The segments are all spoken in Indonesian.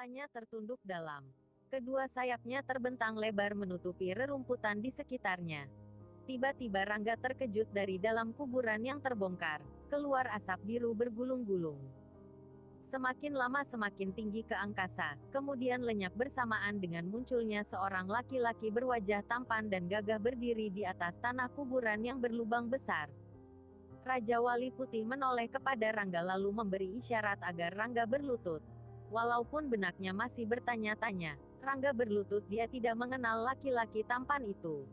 Kepalanya tertunduk dalam. Kedua sayapnya terbentang lebar menutupi rerumputan di sekitarnya. Tiba-tiba Rangga terkejut dari dalam kuburan yang terbongkar. Keluar asap biru bergulung-gulung. Semakin lama semakin tinggi ke angkasa, kemudian lenyap bersamaan dengan munculnya seorang laki-laki berwajah tampan dan gagah berdiri di atas tanah kuburan yang berlubang besar. Raja Wali Putih menoleh kepada Rangga lalu memberi isyarat agar Rangga berlutut. Walaupun benaknya masih bertanya-tanya, Rangga berlutut, dia tidak mengenal laki-laki tampan itu.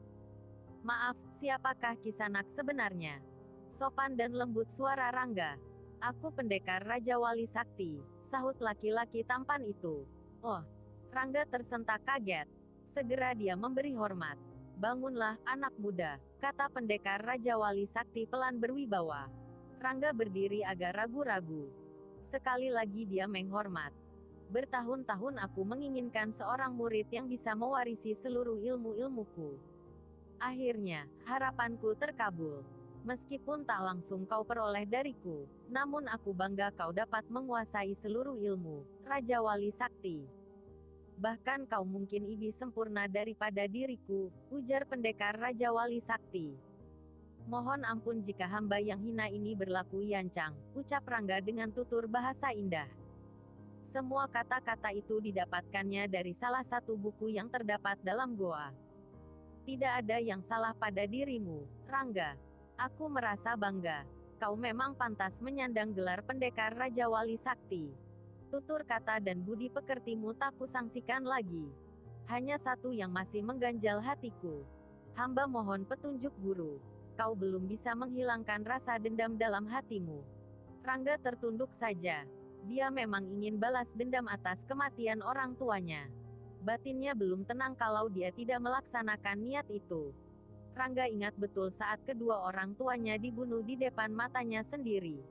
Maaf, siapakah Kisanak sebenarnya? Sopan dan lembut suara Rangga. Aku pendekar Raja Wali Sakti, sahut laki-laki tampan itu. Oh, Rangga tersentak kaget. Segera dia memberi hormat. Bangunlah, anak muda, kata pendekar Raja Wali Sakti pelan berwibawa. Rangga berdiri agak ragu-ragu. Sekali lagi dia menghormat. Bertahun-tahun aku menginginkan seorang murid yang bisa mewarisi seluruh ilmu-ilmuku. Akhirnya, harapanku terkabul. Meskipun tak langsung kau peroleh dariku, namun aku bangga kau dapat menguasai seluruh ilmu, Raja Wali Sakti. Bahkan kau mungkin lebih sempurna daripada diriku, ujar pendekar Raja Wali Sakti. Mohon ampun jika hamba yang hina ini berlaku yancang, ucap Rangga dengan tutur bahasa indah. Semua kata-kata itu didapatkannya dari salah satu buku yang terdapat dalam goa. Tidak ada yang salah pada dirimu, Rangga. Aku merasa bangga. Kau memang pantas menyandang gelar pendekar Raja Wali Sakti. Tutur kata dan budi pekertimu tak kusangsikan lagi. Hanya satu yang masih mengganjal hatiku. Hamba mohon petunjuk guru. Kau belum bisa menghilangkan rasa dendam dalam hatimu. Rangga tertunduk saja. Dia memang ingin balas dendam atas kematian orang tuanya. Batinnya belum tenang kalau dia tidak melaksanakan niat itu. Rangga ingat betul saat kedua orang tuanya dibunuh di depan matanya sendiri.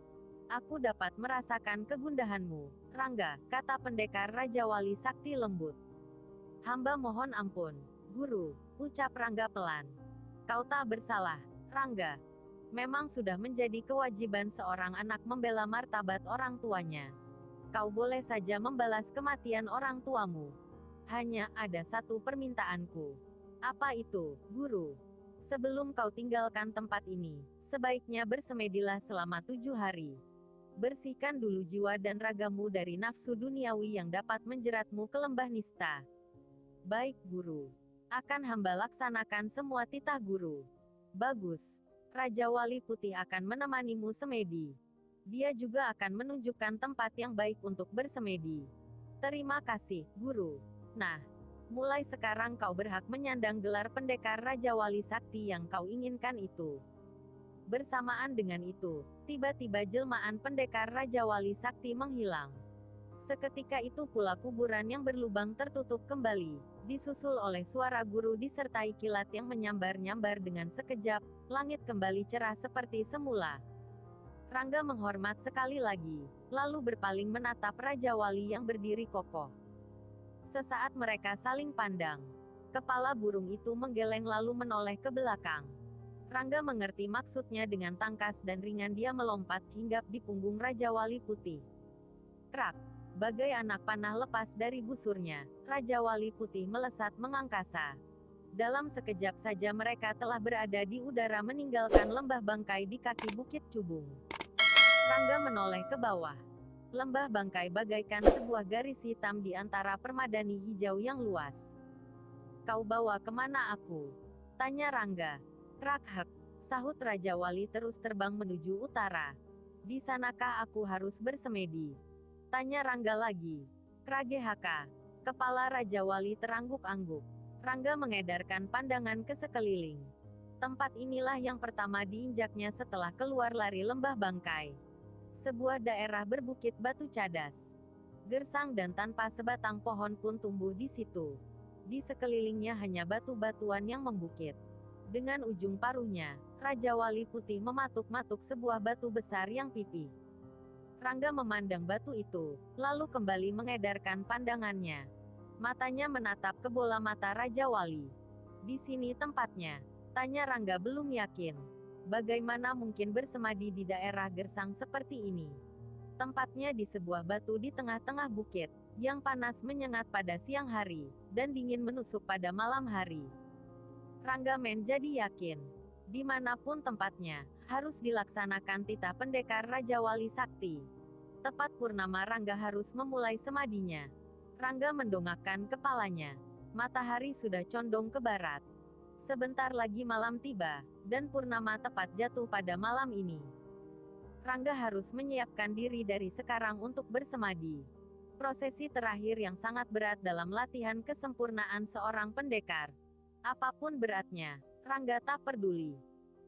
Aku dapat merasakan kegundahanmu, Rangga, kata pendekar Raja Wali Sakti lembut. Hamba mohon ampun, guru, ucap Rangga pelan. Kau tak bersalah, Rangga. Memang sudah menjadi kewajiban seorang anak membela martabat orang tuanya. Kau boleh saja membalas kematian orang tuamu. Hanya ada satu permintaanku. Apa itu, guru? Sebelum kau tinggalkan tempat ini, sebaiknya bersemedilah selama 7 hari. Bersihkan dulu jiwa dan ragamu dari nafsu duniawi yang dapat menjeratmu ke lembah nista. Baik, guru. Akan hamba laksanakan semua titah guru. Bagus. Raja Wali Putih akan menemanimu semedi. Dia juga akan menunjukkan tempat yang baik untuk bersemedi. Terima kasih, guru. Nah, mulai sekarang kau berhak menyandang gelar pendekar Raja Wali Sakti yang kau inginkan itu. Bersamaan dengan itu, tiba-tiba jelmaan pendekar Raja Wali Sakti menghilang. Seketika itu pula kuburan yang berlubang tertutup kembali, disusul oleh suara guru disertai kilat yang menyambar-nyambar dengan sekejap, langit kembali cerah seperti semula. Rangga menghormat sekali lagi, lalu berpaling menatap Raja Wali yang berdiri kokoh. Sesaat mereka saling pandang. Kepala burung itu menggeleng lalu menoleh ke belakang. Rangga mengerti maksudnya dengan tangkas dan ringan dia melompat hinggap di punggung Raja Wali Putih. Krak! Bagai anak panah lepas dari busurnya, Raja Wali Putih melesat mengangkasa. Dalam sekejap saja mereka telah berada di udara meninggalkan lembah bangkai di kaki Bukit Cubung. Rangga menoleh ke bawah. Lembah bangkai bagaikan sebuah garis hitam di antara permadani hijau yang luas. Kau bawa kemana aku? Tanya Rangga. Krak-hek, sahut Raja Wali terus terbang menuju utara. Di sanakah aku harus bersemedi? Tanya Rangga lagi. Kragehaka. Kepala Raja Wali terangguk-angguk. Rangga mengedarkan pandangan ke sekeliling. Tempat inilah yang pertama diinjaknya setelah keluar lari lembah bangkai. Sebuah daerah berbukit batu cadas. Gersang dan tanpa sebatang pohon pun tumbuh di situ. Di sekelilingnya hanya batu-batuan yang membukit. Dengan ujung paruhnya, Raja Wali Putih mematuk-matuk sebuah batu besar yang pipih. Rangga memandang batu itu, lalu kembali mengedarkan pandangannya. Matanya menatap ke bola mata Raja Wali. Di sini tempatnya? Tanya Rangga belum yakin. Bagaimana mungkin bersemadi di daerah gersang seperti ini? Tempatnya di sebuah batu di tengah-tengah bukit. yang panas menyengat pada siang hari, dan dingin menusuk pada malam hari. Rangga menjadi yakin, dimanapun tempatnya, harus dilaksanakan titah pendekar Raja Wali Sakti. Tepat purnama Rangga harus memulai semadinya. Rangga mendongakkan kepalanya. Matahari sudah condong ke barat. Sebentar lagi malam tiba, dan purnama tepat jatuh pada malam ini. Rangga harus menyiapkan diri dari sekarang untuk bersemadi. Prosesi terakhir yang sangat berat dalam latihan kesempurnaan seorang pendekar. Apapun beratnya, Rangga tak peduli.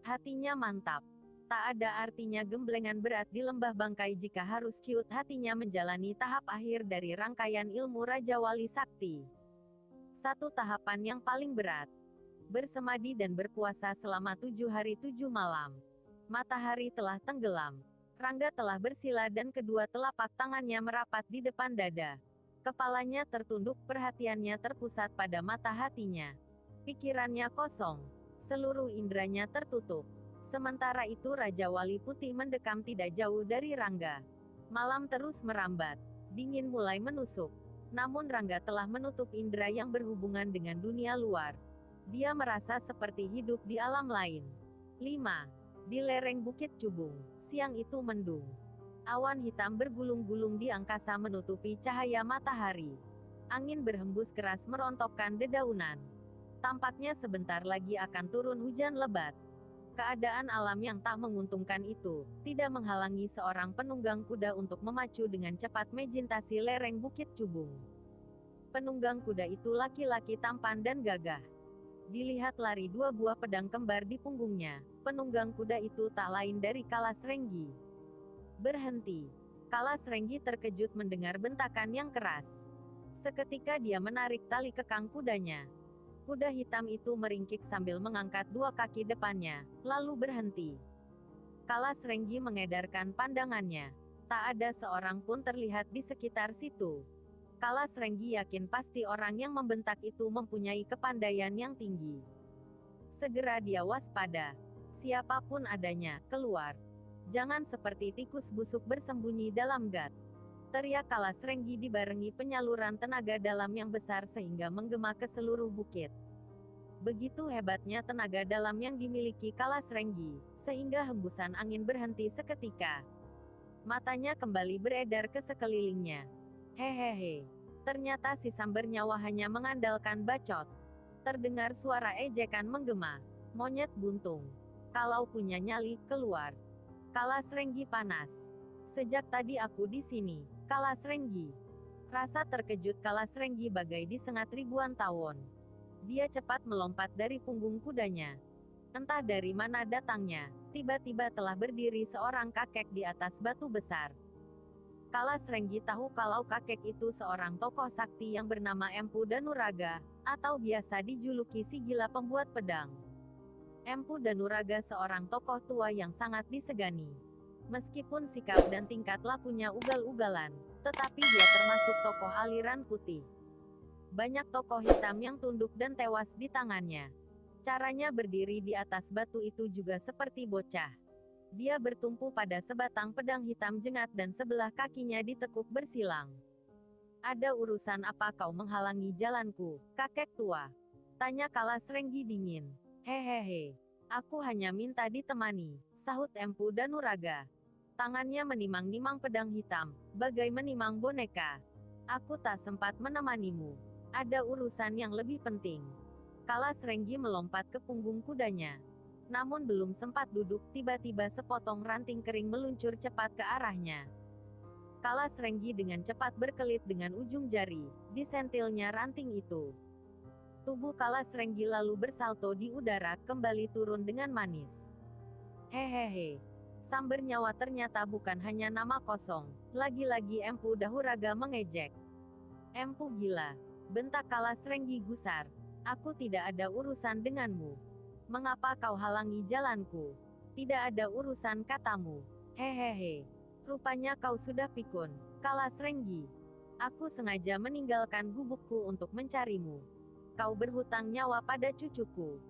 Hatinya mantap. Tak ada artinya gemblengan berat di lembah bangkai jika harus ciut hatinya menjalani tahap akhir dari rangkaian ilmu Raja Wali Sakti. Satu tahapan yang paling berat. Bersemadi dan berpuasa selama 7 hari 7 malam. Matahari telah tenggelam. Rangga telah bersila dan kedua telapak tangannya merapat di depan dada. Kepalanya tertunduk, perhatiannya terpusat pada mata hatinya. Pikirannya kosong. Seluruh indranya tertutup. Sementara itu Raja Wali Putih mendekam tidak jauh dari Rangga. Malam terus merambat. Dingin mulai menusuk. Namun Rangga telah menutup indera yang berhubungan dengan dunia luar. Dia merasa seperti hidup di alam lain. 5. Di lereng Bukit Cubung, siang itu mendung. Awan hitam bergulung-gulung di angkasa menutupi cahaya matahari. Angin berhembus keras merontokkan dedaunan. Tampaknya sebentar lagi akan turun hujan lebat. Keadaan alam yang tak menguntungkan itu, tidak menghalangi seorang penunggang kuda untuk memacu dengan cepat menjintasi lereng Bukit Cubung. Penunggang kuda itu laki-laki tampan dan gagah. Dilihat lari dua buah pedang kembar di punggungnya, penunggang kuda itu tak lain dari Kalas Renggi. Berhenti. Kalas Renggi terkejut mendengar bentakan yang keras. Seketika dia menarik tali kekang kudanya. Kuda hitam itu meringkik sambil mengangkat dua kaki depannya, lalu berhenti. Kalas Renggi mengedarkan pandangannya. Tak ada seorang pun terlihat di sekitar situ. Kalas Renggi yakin pasti orang yang membentak itu mempunyai kepandaian yang tinggi. Segera dia waspada. Siapapun adanya, keluar. Jangan seperti tikus busuk bersembunyi dalam gat. Teriak Kalas Renggi dibarengi penyaluran tenaga dalam yang besar sehingga menggema ke seluruh bukit. Begitu hebatnya tenaga dalam yang dimiliki Kalas Renggi, sehingga hembusan angin berhenti seketika. Matanya kembali beredar ke sekelilingnya. Hehehe. Ternyata si sambar nyawa hanya mengandalkan bacot. Terdengar suara ejekan menggema. Monyet buntung. Kalau punya nyali, keluar. Kalas Renggi panas. Sejak tadi aku di sini, Kalas Renggi. Rasa terkejut Kalas Renggi bagai disengat ribuan tawon. Dia cepat melompat dari punggung kudanya. Entah dari mana datangnya, tiba-tiba telah berdiri seorang kakek di atas batu besar. Kalas Renggi tahu kalau kakek itu seorang tokoh sakti yang bernama Empu Danuraga, atau biasa dijuluki si gila pembuat pedang. Empu Danuraga seorang tokoh tua yang sangat disegani. Meskipun sikap dan tingkat lakunya ugal-ugalan, tetapi dia termasuk tokoh aliran putih. Banyak tokoh hitam yang tunduk dan tewas di tangannya. Caranya berdiri di atas batu itu juga seperti bocah. Dia bertumpu pada sebatang pedang hitam jengat dan sebelah kakinya ditekuk bersilang. Ada urusan apa kau menghalangi jalanku, kakek tua? Tanya Kalas Renggi dingin. Hehehe. Aku hanya minta ditemani, sahut Empu Danuraga. Tangannya menimang-nimang pedang hitam, bagai menimang boneka. Aku tak sempat menemanimu. Ada urusan yang lebih penting. Kalas Renggi melompat ke punggung kudanya. Namun belum sempat duduk, tiba-tiba sepotong ranting kering meluncur cepat ke arahnya. Kalas Renggi dengan cepat berkelit dengan ujung jari, disentilnya ranting itu. Tubuh Kalas Renggi lalu bersalto di udara, kembali turun dengan manis. Hehehe. Sambar nyawa ternyata bukan hanya nama kosong. Lagi-lagi Empu Dahuraga mengejek. Empu gila. Bentak Kalas Renggi gusar. Aku tidak ada urusan denganmu. Mengapa kau halangi jalanku? Tidak ada urusan katamu. Hehehe. Rupanya kau sudah pikun, Kalas Renggi. Aku sengaja meninggalkan gubukku untuk mencarimu. Kau berhutang nyawa pada cucuku.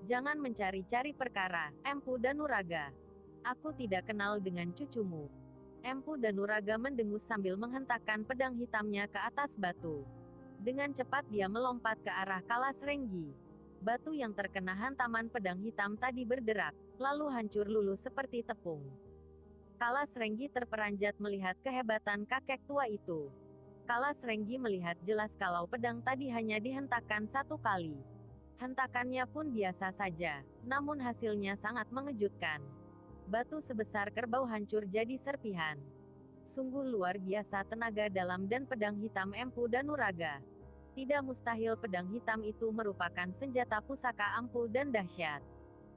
Jangan mencari-cari perkara, Empu Danuraga. Aku tidak kenal dengan cucumu. Empu Danuraga mendengus sambil menghentakkan pedang hitamnya ke atas batu. Dengan cepat dia melompat ke arah Kalas Renggi. Batu yang terkena hantaman pedang hitam tadi berderak, lalu hancur luluh seperti tepung. Kalas Renggi terperanjat melihat kehebatan kakek tua itu. Kalas Renggi melihat jelas kalau pedang tadi hanya dihentakkan satu kali. Hentakannya pun biasa saja, namun hasilnya sangat mengejutkan. Batu sebesar kerbau hancur jadi serpihan. Sungguh luar biasa tenaga dalam dan pedang hitam Empu Danuraga. Tidak mustahil pedang hitam itu merupakan senjata pusaka ampuh dan dahsyat.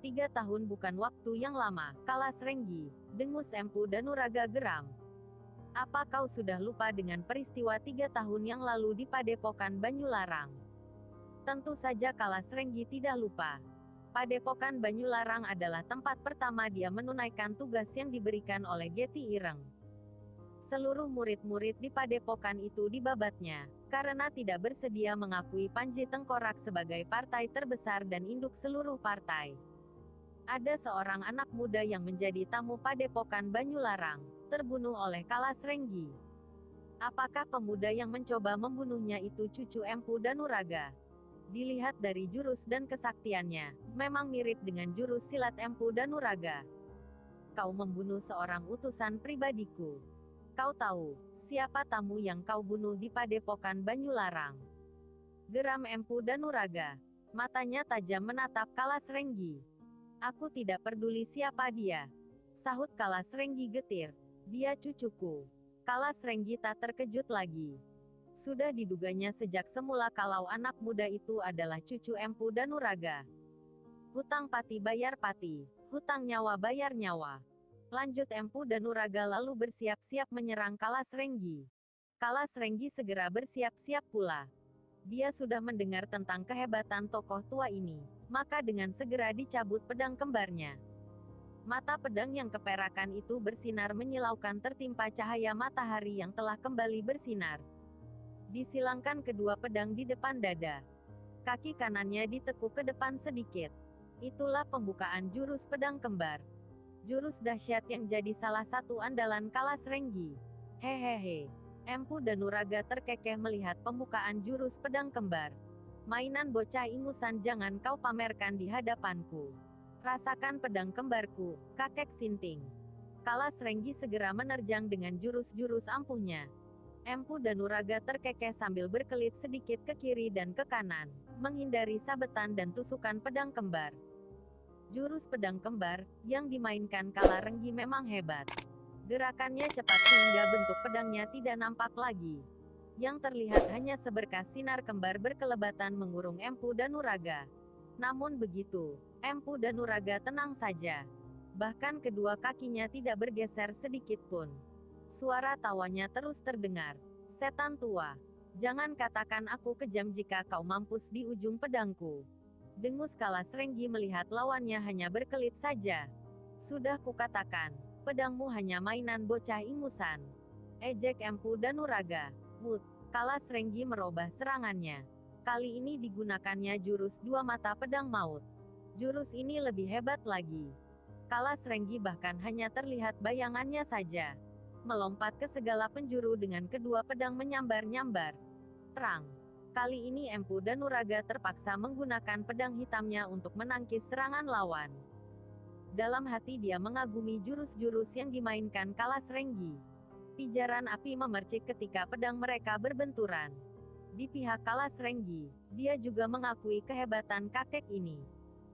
3 tahun bukan waktu yang lama, Kalas Renggi, dengus Empu Danuraga geram. Apa kau sudah lupa dengan peristiwa 3 tahun yang lalu di Padepokan Banyularang? Tentu saja Kalas Renggi tidak lupa. Padepokan Banyularang adalah tempat pertama dia menunaikan tugas yang diberikan oleh Geti Ireng. Seluruh murid-murid di padepokan itu dibabatnya, karena tidak bersedia mengakui Panji Tengkorak sebagai partai terbesar dan induk seluruh partai. Ada seorang anak muda yang menjadi tamu padepokan Banyularang, terbunuh oleh Kalas Renggi. Apakah pemuda yang mencoba membunuhnya itu cucu Empu Danuraga? Dilihat dari jurus dan kesaktiannya, memang mirip dengan jurus silat Empu Danuraga. Kau membunuh seorang utusan pribadiku. Kau tahu, siapa tamu yang kau bunuh di Padepokan Banyularang? Geram Empu Danuraga. Matanya tajam menatap Kalas Renggi. Aku tidak peduli siapa dia. Sahut Kalas Renggi getir. Dia cucuku. Kalas Renggi tak terkejut lagi. Sudah diduganya sejak semula kalau anak muda itu adalah cucu Empu Danuraga. Hutang pati bayar pati, hutang nyawa bayar nyawa. Lanjut Empu Danuraga lalu bersiap-siap menyerang Kalas Renggi. Kalas Renggi segera bersiap-siap pula. Dia sudah mendengar tentang kehebatan tokoh tua ini, maka dengan segera dicabut pedang kembarnya. Mata pedang yang keperakan itu bersinar menyilaukan tertimpa cahaya matahari yang telah kembali bersinar. Disilangkan kedua pedang di depan dada. Kaki kanannya ditekuk ke depan sedikit. Itulah pembukaan jurus pedang kembar. Jurus dahsyat yang jadi salah satu andalan Kalas Renggi. Hehehe. Empu Danuraga terkekeh melihat pembukaan jurus pedang kembar. Mainan bocah ingusan jangan kau pamerkan di hadapanku. Rasakan pedang kembarku, kakek Sinting. Kalas Renggi segera menerjang dengan jurus-jurus ampuhnya. Empu Danuraga terkekeh sambil berkelit sedikit ke kiri dan ke kanan, menghindari sabetan dan tusukan pedang kembar. Jurus pedang kembar, yang dimainkan Kalas Renggi memang hebat. Gerakannya cepat sehingga bentuk pedangnya tidak nampak lagi. Yang terlihat hanya seberkas sinar kembar berkelebatan mengurung Empu Danuraga. Namun begitu, Empu Danuraga tenang saja. Bahkan kedua kakinya tidak bergeser sedikit pun. Suara tawanya terus terdengar. Setan tua. Jangan katakan aku kejam jika kau mampus di ujung pedangku. Dengus Kalas Renggi melihat lawannya hanya berkelit saja. Sudah kukatakan, pedangmu hanya mainan bocah ingusan. Ejek Empu Danuraga. Mut. Kalas Renggi merubah serangannya. Kali ini digunakannya jurus dua mata pedang maut. Jurus ini lebih hebat lagi. Kalas Renggi bahkan hanya terlihat bayangannya saja. Melompat ke segala penjuru dengan kedua pedang menyambar-nyambar. Terang. Kali ini Empu Danuraga terpaksa menggunakan pedang hitamnya untuk menangkis serangan lawan. Dalam hati dia mengagumi jurus-jurus yang dimainkan Kalas Renggi. Pijaran api memercik ketika pedang mereka berbenturan. Di pihak Kalas Renggi, dia juga mengakui kehebatan kakek ini.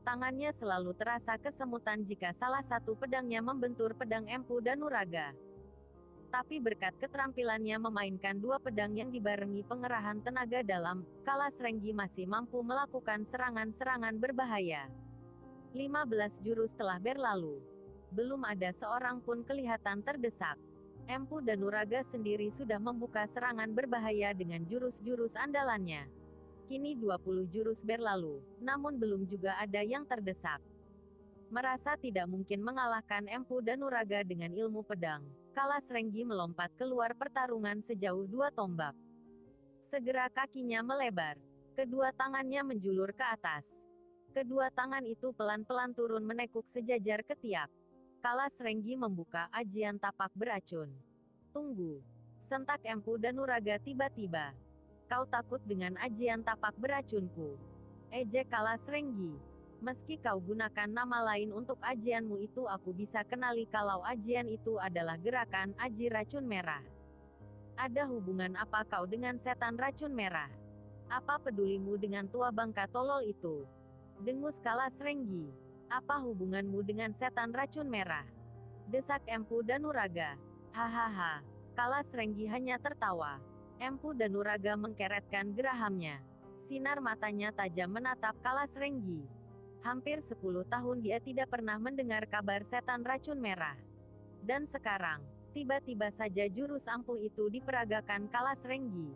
Tangannya selalu terasa kesemutan jika salah satu pedangnya membentur pedang Empu Danuraga. Tapi berkat keterampilannya memainkan dua pedang yang dibarengi pengerahan tenaga dalam, Kalas Renggi masih mampu melakukan serangan-serangan berbahaya. 15 jurus telah berlalu. Belum ada seorang pun kelihatan terdesak. Empu Danuraga sendiri sudah membuka serangan berbahaya dengan jurus-jurus andalannya. Kini 20 jurus berlalu, namun belum juga ada yang terdesak. Merasa tidak mungkin mengalahkan Empu Danuraga dengan ilmu pedang, Kalas Renggi melompat keluar pertarungan sejauh 2 tombak. Segera kakinya melebar. Kedua tangannya menjulur ke atas. Kedua tangan itu pelan-pelan turun menekuk sejajar ketiak. Kalas Renggi membuka ajian tapak beracun. Tunggu. Sentak Empu Danuraga tiba-tiba. Kau takut dengan ajian tapak beracunku? Ejek Kalas Renggi. Meski kau gunakan nama lain untuk ajianmu itu, aku bisa kenali kalau ajian itu adalah gerakan aji racun merah. Ada hubungan apa kau dengan setan racun merah? Apa pedulimu dengan tua bangka tolol itu? Dengus Kalas Renggi. Apa hubunganmu dengan setan racun merah? Desak Empu Danuraga. Hahaha. Kalas Renggi hanya tertawa. Empu Danuraga mengkeretkan gerahamnya. Sinar matanya tajam menatap Kalas Renggi. Hampir 10 tahun dia tidak pernah mendengar kabar setan racun merah. Dan sekarang, tiba-tiba saja jurus ampuh itu diperagakan Kalas Renggi.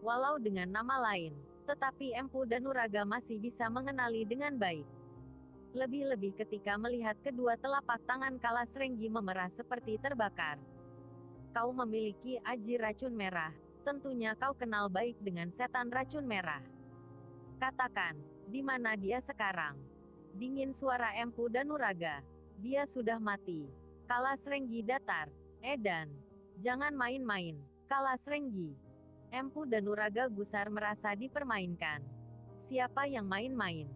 Walau dengan nama lain, tetapi Empu Danuraga masih bisa mengenali dengan baik. Lebih-lebih ketika melihat kedua telapak tangan Kalas Renggi memerah seperti terbakar. Kau memiliki aji racun merah, tentunya kau kenal baik dengan setan racun merah. Katakan, di mana dia sekarang? Dingin suara Empu Danuraga. Dia sudah mati. Kalas Renggi datar. Edan. Jangan main-main, Kalas Renggi. Empu Danuraga gusar merasa dipermainkan. Siapa yang main-main?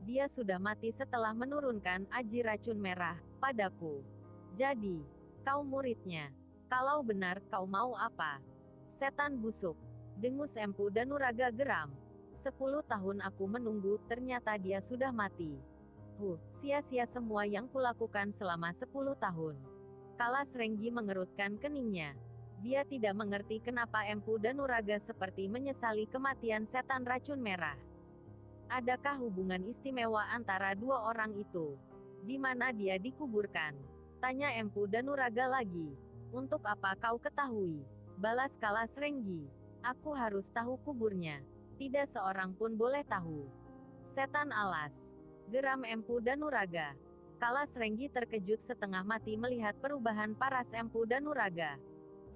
Dia sudah mati setelah menurunkan aji racun merah padaku. Jadi, kau muridnya. Kalau benar, kau mau apa? Setan busuk. Dengus Empu Danuraga geram. 10 tahun aku menunggu, ternyata dia sudah mati. Sia-sia semua yang kulakukan selama 10 tahun. Kalas Renggi mengerutkan keningnya. Dia tidak mengerti kenapa Empu Danuraga seperti menyesali kematian setan racun merah. Adakah hubungan istimewa antara dua orang itu? Di mana dia dikuburkan? Tanya Empu Danuraga lagi. Untuk apa kau ketahui? Balas Kalas Renggi. Aku harus tahu kuburnya. Tidak seorang pun boleh tahu. Setan alas. Geram Empu Danuraga. Kalas Renggi terkejut setengah mati melihat perubahan paras Empu Danuraga.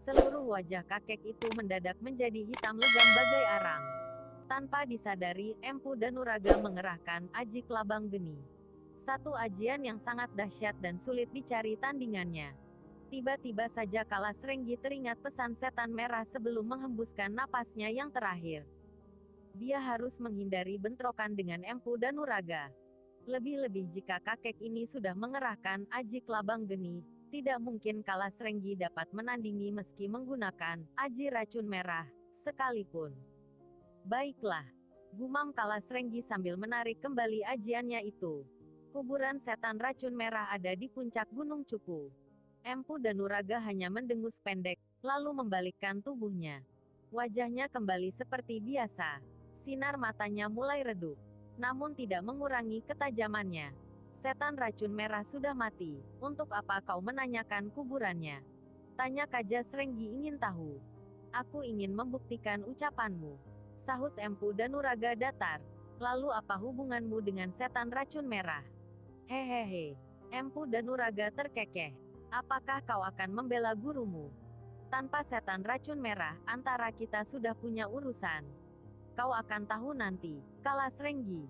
Seluruh wajah kakek itu mendadak menjadi hitam legam bagai arang. Tanpa disadari, Empu Danuraga mengerahkan aji kelabang geni. Satu ajian yang sangat dahsyat dan sulit dicari tandingannya. Tiba-tiba saja Kalas Renggi teringat pesan setan merah sebelum menghembuskan napasnya yang terakhir. Dia harus menghindari bentrokan dengan Empu Danuraga. Lebih-lebih jika kakek ini sudah mengerahkan aji kelabang geni, tidak mungkin Kalas Renggi dapat menandingi meski menggunakan aji racun merah sekalipun. Baiklah, gumam Kalas Renggi sambil menarik kembali ajiannya itu. Kuburan setan racun merah ada di puncak Gunung Cupu. Empu Danuraga hanya mendengus pendek, lalu membalikkan tubuhnya. Wajahnya kembali seperti biasa. Sinar matanya mulai redup, namun tidak mengurangi ketajamannya. Setan racun merah sudah mati, untuk apa kau menanyakan kuburannya? Tanya Kajas Renggi ingin tahu. Aku ingin membuktikan ucapanmu. Sahut Empu Danuraga datar. Lalu apa hubunganmu dengan setan racun merah? Hehehe. Empu Danuraga terkekeh. Apakah kau akan membela gurumu? Tanpa setan racun merah, antara kita sudah punya urusan. Kau akan tahu nanti, Kalas Renggi.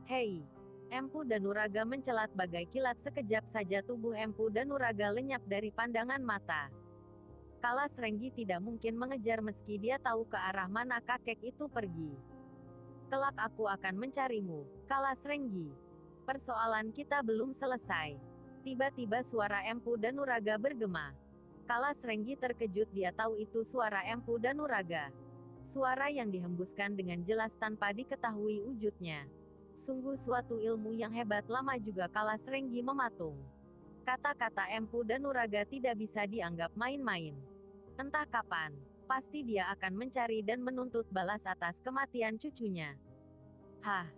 Hei. Empu Danuraga mencelat bagai kilat sekejap saja tubuh Empu Danuraga lenyap dari pandangan mata. Kalas Renggi tidak mungkin mengejar meski dia tahu ke arah mana kakek itu pergi. Kelak aku akan mencarimu, Kalas Renggi. Persoalan kita belum selesai. Tiba-tiba suara Empu Danuraga bergema. Kalas Renggi terkejut, dia tahu itu suara Empu Danuraga. Suara yang dihembuskan dengan jelas tanpa diketahui wujudnya. Sungguh suatu ilmu yang hebat. Lama juga Kalas Renggi mematung. Kata-kata Empu Danuraga tidak bisa dianggap main-main. Entah kapan, pasti dia akan mencari dan menuntut balas atas kematian cucunya. Hah.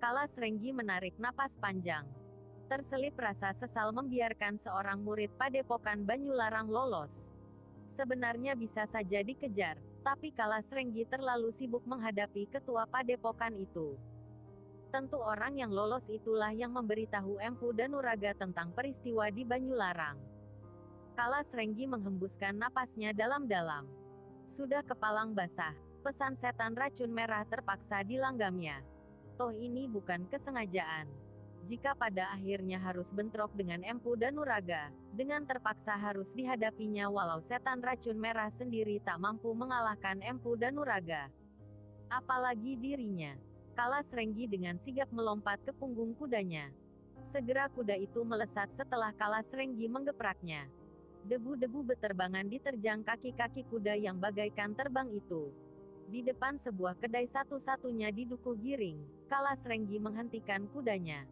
Kalas Renggi menarik napas panjang. Terselip rasa sesal membiarkan seorang murid Padepokan Banyularang lolos. Sebenarnya bisa saja dikejar, tapi Kalas Renggi terlalu sibuk menghadapi ketua Padepokan itu. Tentu orang yang lolos itulah yang memberitahu Empu Danuraga tentang peristiwa di Banyularang. Kalas Renggi menghembuskan napasnya dalam-dalam. Sudah kepalang basah, pesan setan racun merah terpaksa dilanggamnya. Toh ini bukan kesengajaan. Jika pada akhirnya harus bentrok dengan Empu Danuraga, dengan terpaksa harus dihadapinya walau setan racun merah sendiri tak mampu mengalahkan Empu Danuraga. Apalagi dirinya. Kalas Renggi dengan sigap melompat ke punggung kudanya. Segera kuda itu melesat setelah Kalas Renggi menggepraknya. Debu-debu beterbangan diterjang kaki-kaki kuda yang bagaikan terbang itu. Di depan sebuah kedai satu-satunya di Dukuh Giring, Kalas Renggi menghentikan kudanya.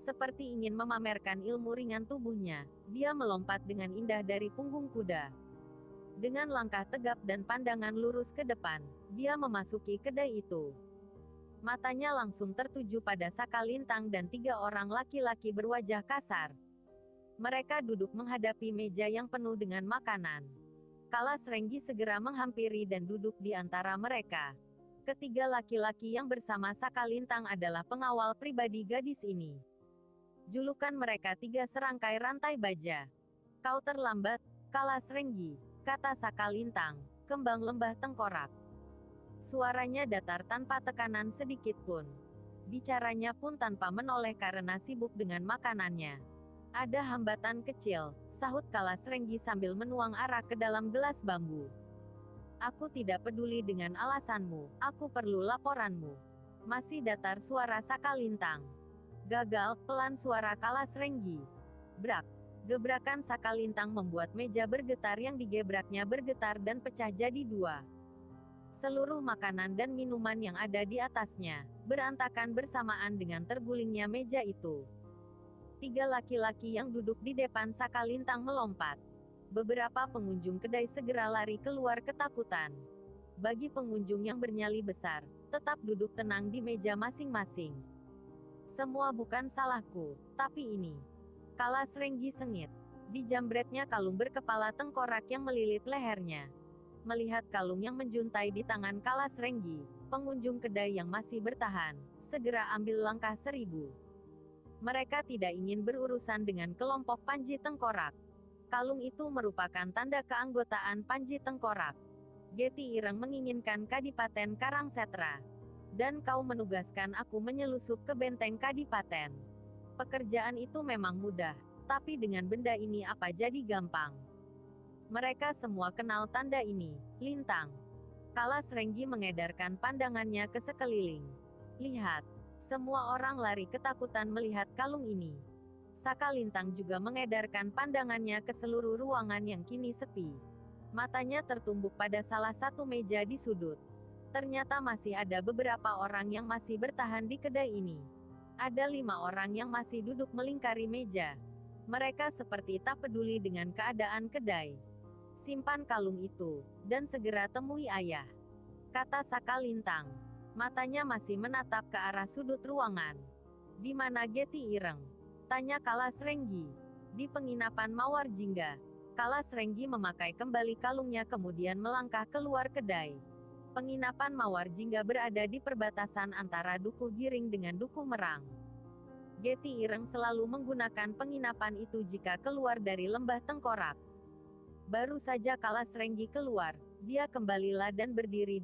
Seperti ingin memamerkan ilmu ringan tubuhnya, dia melompat dengan indah dari punggung kuda. Dengan langkah tegap dan pandangan lurus ke depan, dia memasuki kedai itu. Matanya langsung tertuju pada Saka Lintang dan 3 orang laki-laki berwajah kasar. Mereka duduk menghadapi meja yang penuh dengan makanan. Kalas Renggi segera menghampiri dan duduk di antara mereka. Ketiga laki-laki yang bersama Saka Lintang adalah pengawal pribadi gadis ini. Julukan mereka 3 serangkai rantai baja. Kau terlambat, Kalas Renggi, kata Saka Lintang, kembang lembah tengkorak. Suaranya datar tanpa tekanan sedikit pun. Bicaranya pun tanpa menoleh karena sibuk dengan makanannya. Ada hambatan kecil, sahut Kalas Renggi sambil menuang arak ke dalam gelas bambu. Aku tidak peduli dengan alasanmu, aku perlu laporanmu. Masih datar suara Saka Lintang. Gagal, pelan suara Kalas Renggi. Brak. Gebrakan Saka Lintang membuat meja bergetar yang digebraknya bergetar dan pecah jadi 2. Seluruh makanan dan minuman yang ada di atasnya, berantakan bersamaan dengan tergulingnya meja itu. 3 laki-laki yang duduk di depan Saka Lintang melompat. Beberapa pengunjung kedai segera lari keluar ketakutan. Bagi pengunjung yang bernyali besar, tetap duduk tenang di meja masing-masing. Semua bukan salahku, tapi ini. Kalas Renggi sengit. Dijambretnya kalung berkepala tengkorak yang melilit lehernya. Melihat kalung yang menjuntai di tangan Kalas Renggi, pengunjung kedai yang masih bertahan, segera ambil langkah 1000. Mereka tidak ingin berurusan dengan kelompok Panji Tengkorak. Kalung itu merupakan tanda keanggotaan Panji Tengkorak. Geti Ireng menginginkan Kadipaten Karangsetra. Dan kau menugaskan aku menyelusup ke benteng Kadipaten. Pekerjaan itu memang mudah, tapi dengan benda ini apa jadi gampang? Mereka semua kenal tanda ini, Lintang. Kalas Renggi mengedarkan pandangannya ke sekeliling. Lihat. Semua orang lari ketakutan melihat kalung ini. Saka Lintang juga mengedarkan pandangannya ke seluruh ruangan yang kini sepi. Matanya tertumbuk pada salah satu meja di sudut. Ternyata masih ada beberapa orang yang masih bertahan di kedai ini. Ada 5 orang yang masih duduk melingkari meja. Mereka seperti tak peduli dengan keadaan kedai. Simpan kalung itu, dan segera temui ayah, kata Saka Lintang. Matanya masih menatap ke arah sudut ruangan. Di mana Geti Ireng? Tanya Kalas Renggi. Di penginapan Mawar Jingga. Kalas Renggi memakai kembali kalungnya kemudian melangkah keluar kedai. Penginapan Mawar Jingga berada di perbatasan antara Dukuh Giring dengan Dukuh Merang. Geti Ireng selalu menggunakan penginapan itu jika keluar dari lembah tengkorak. Baru saja Kalas Renggi keluar, dia kembalilah dan berdiri